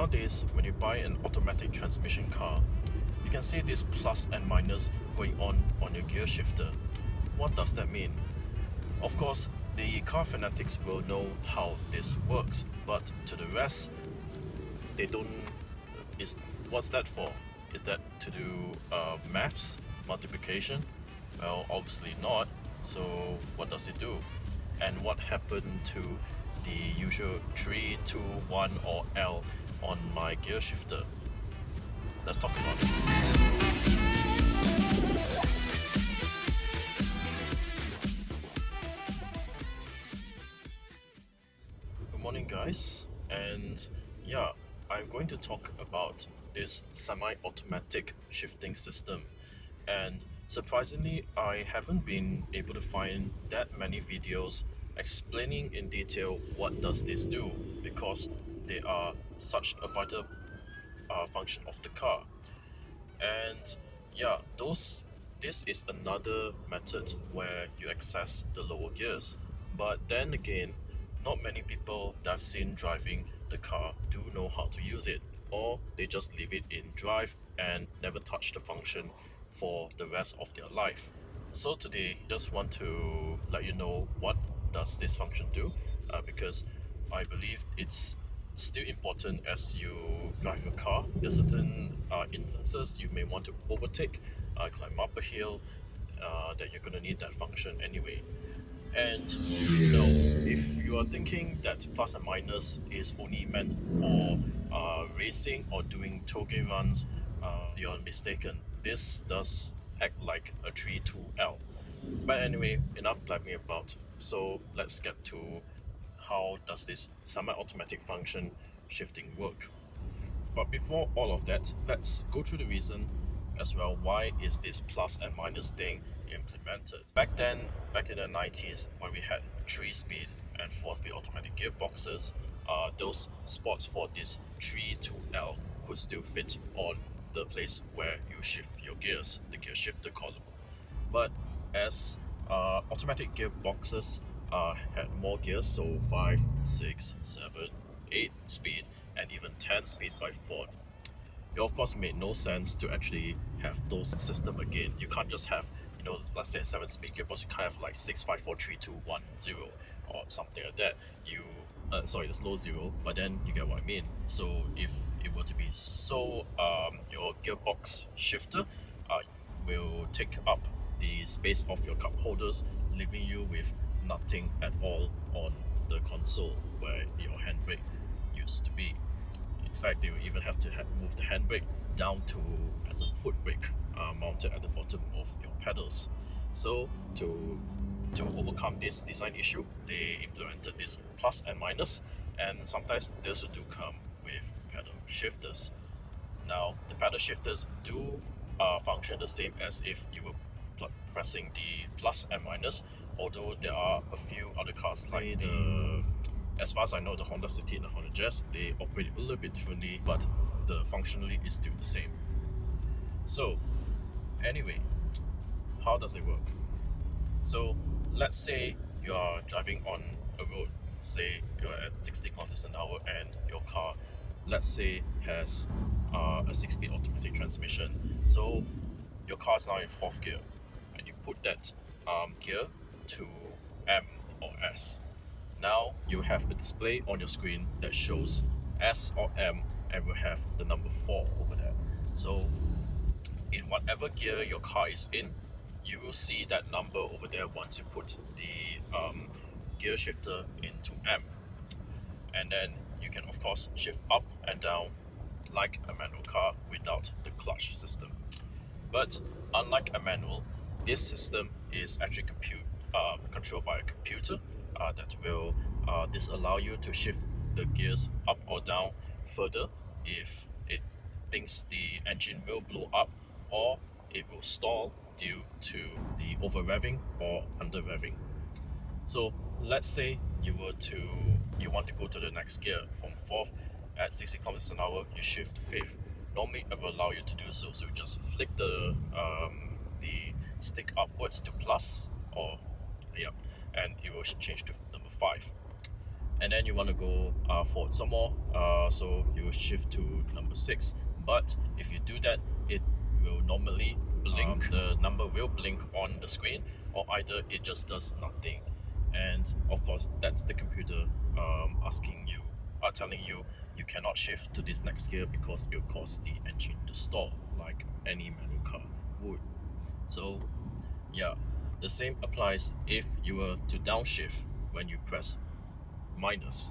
nowadays, when you buy an automatic transmission car, you can see this plus and minus going on your gear shifter. What does that mean? Of course, the car fanatics will know how this works, but to the rest, they don't. What's that for? Is that to do maths, multiplication? Well, obviously not. So what does it do? And what happened to the usual 3, 2, 1 or L on my gear shifter? Let's talk about it. Good morning, guys, and yeah, I'm going to talk about this semi-automatic shifting system. And surprisingly, I haven't been able to find that many videos explaining in detail what does this do, because they are such a vital function of the car. And yeah, this is another method where you access the lower gears. But then again, not many people that I've seen driving the car do know how to use it, or they just leave it in drive and never touch the function for the rest of their life. So today, just want to let you know what does this function do, because I believe it's still important as you drive your car. There's certain instances you may want to overtake, climb up a hill, that you're gonna need that function anyway. And if you are thinking that plus and minus is only meant for racing or doing toge runs, you're mistaken. This does act like a 3-2L. But anyway, enough blabbing about. So let's get to how does this semi-automatic function shifting work. But before all of that, let's go through the reason as well why is this plus and minus thing implemented. Back then, back in the 90s, when we had 3-speed and 4-speed automatic gearboxes, those spots for this 3-2L could still fit on the place where you shift your gears, the gear shifter column. But as automatic gearboxes had more gears, so 5, 6, 7, 8 speed and even 10 speed by Ford, it of course made no sense to actually have those system again. You can't just have, let's say a 7-speed gearbox, you can't have like 6, 5, 4, 3, 2, 1, 0 or something like that. There's no zero, but then you get what I mean. So if it were to be so, your gearbox shifter will take up the space of your cup holders, leaving you with nothing at all on the console where your handbrake used to be. In fact, they will even have to move the handbrake down to as a foot brake mounted at the bottom of your pedals. So to overcome this design issue, they implemented this plus and minus, and sometimes they also do come with pedal shifters. Now, the pedal shifters do function the same as if you were pressing the plus and minus, although there are a few other cars like as far as I know, the Honda City and the Honda Jazz, they operate a little bit differently, but the functionally is still the same. So anyway, how does it work? So let's say you are driving on a road, say you're at 60 kilometers an hour, and your car, let's say, has a 6-speed automatic transmission. So your car is now in 4th gear, and you put that gear to M or S. Now you have a display on your screen that shows S or M, and will have the number 4 over there. So in whatever gear your car is in, you will see that number over there once you put the gear shifter into M. And then you can of course shift up and down like a manual car without the clutch system. But unlike a manual, this system is actually controlled by a computer that will disallow you to shift the gears up or down further if it thinks the engine will blow up, or it will stall due to the over revving or under revving. So let's say you want to go to the next gear from 4th at 60 kilometers an hour, you shift to 5th. Normally it will allow you to do so. So you just flick the stick upwards to plus, and it will change to number 5. and then you want to go forward some more, so you will shift to number 6. But if you do that, it will normally blink, the number will blink on the screen, or either it just does nothing. And of course, that's the computer asking you, telling you you cannot shift to this next gear because it will cause the engine to stall like any manual car would. So yeah, the same applies if you were to downshift when you press minus.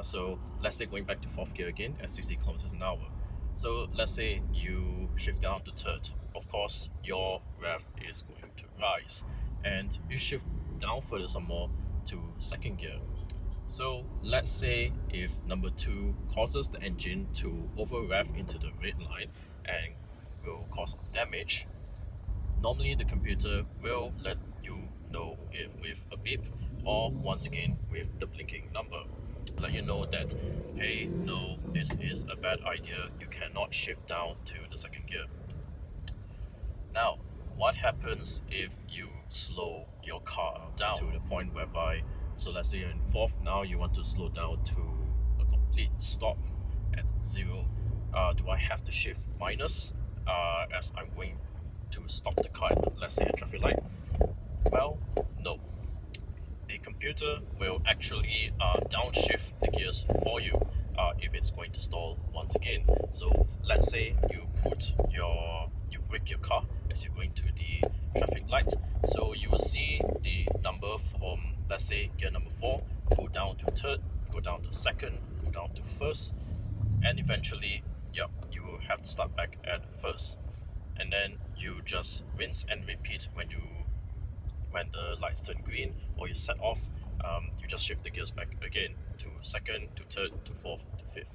So let's say going back to 4th gear again at 60 kilometers an hour. So let's say you shift down to 3rd. Of course, your rev is going to rise, and you shift down further some more to 2nd gear. So let's say if number 2 causes the engine to over rev into the red line and will cause damage, normally the computer will let you know if with a beep, or once again with the blinking number, let you know that, hey, no, this is a bad idea, you cannot shift down to the 2nd gear. Now, what happens if you slow your car down to the point whereby, so let's say you're in 4th, now you want to slow down to a complete stop at 0. Do I have to shift minus as I'm going to stop the car at, let's say, a traffic light? Well, no. The computer will actually downshift the gears for you if it's going to stall once again. So let's say you brake your car as you're going to the traffic light. So you will see the number from, let's say, gear number 4 go down to 3rd, go down to 2nd, go down to 1st, and eventually, yep, you will have to start back at 1st. And then you just rinse and repeat when the lights turn green or you set off. You just shift the gears back again to 2nd, to 3rd, to 4th, to 5th.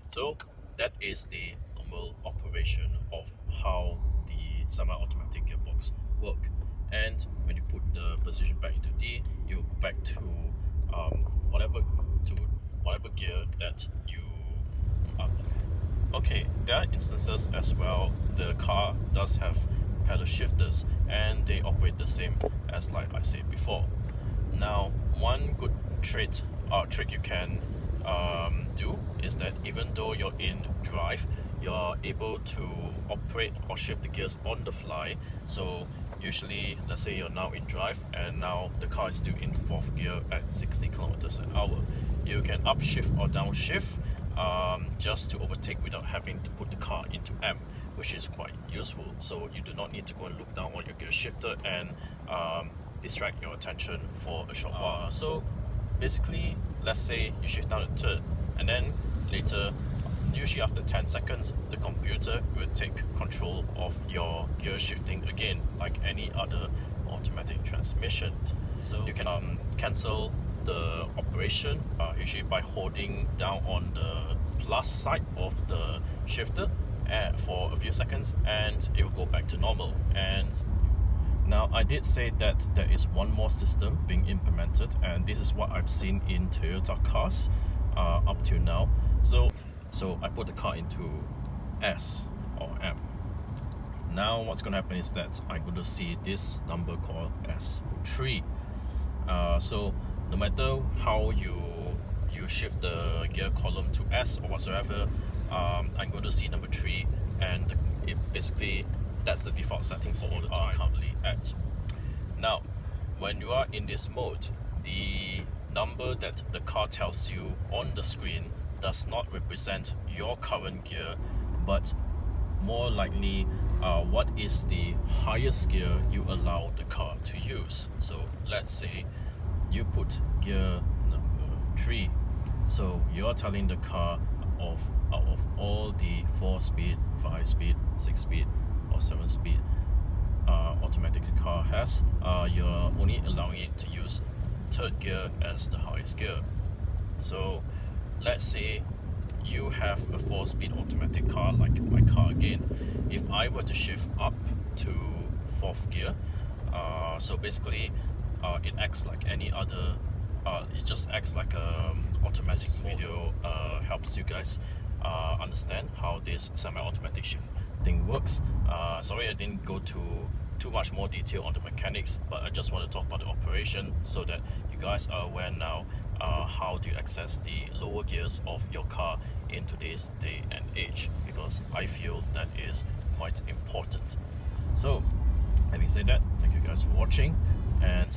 So that is the normal operation of how the semi-automatic gearbox work. And when you put the position back into D, you will go back to whatever gear that you are. Okay, there are instances as well. The car does have pedal shifters, and they operate the same as like I said before. Now, one good trick you can do is that even though you're in drive, you're able to operate or shift the gears on the fly. So usually, let's say you're now in drive and now the car is still in 4th gear at 60 kilometers an hour. You can upshift or downshift just to overtake without having to put the car into M, which is quite useful. So you do not need to go and look down on your gear shifter and distract your attention for a short while. So basically, let's say you shift down to 3rd, and then later, usually after 10 seconds, the computer will take control of your gear shifting again, like any other automatic transmission. So you can cancel the operation usually by holding down on the plus side of the shifter for a few seconds, and it will go back to normal. And now, I did say that there is one more system being implemented, and this is what I've seen in Toyota cars up till now. So I put the car into S or M. Now what's going to happen is that I'm going to see this number called S3. So no matter how you shift the gear column to S or whatsoever, I'm going to see number 3, and it basically, that's the default setting for all the time currently at. Now, when you are in this mode, the number that the car tells you on the screen does not represent your current gear, but more likely what is the highest gear you allow the car to use. So let's say you put gear number 3. So you're telling the car out of all the 4-speed, 5-speed, 6-speed or 7-speed automatic the car has, you're only allowing it to use 3rd gear as the highest gear. So let's say you have a 4-speed automatic car, like my car again. If I were to shift up to 4th gear, so basically it acts like any other, it just acts like a automatic video, helps you guys understand how this semi-automatic shift thing works. Sorry I didn't go to too much more detail on the mechanics, but I just want to talk about the operation so that you guys are aware now how do you access the lower gears of your car in today's day and age, because I feel that is quite important. So having said that, thank you guys for watching, and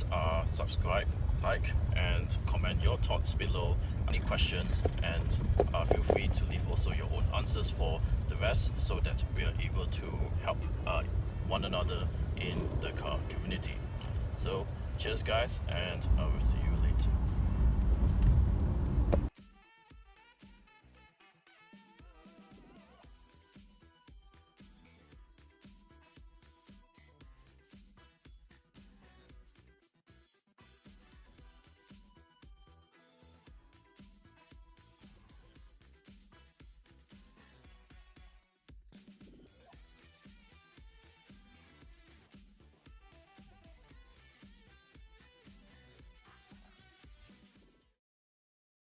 subscribe, like, and comment your thoughts below, any questions, and feel free to leave also your own answers for the rest so that we are able to help one another in the car community. So cheers guys, and I will see you later.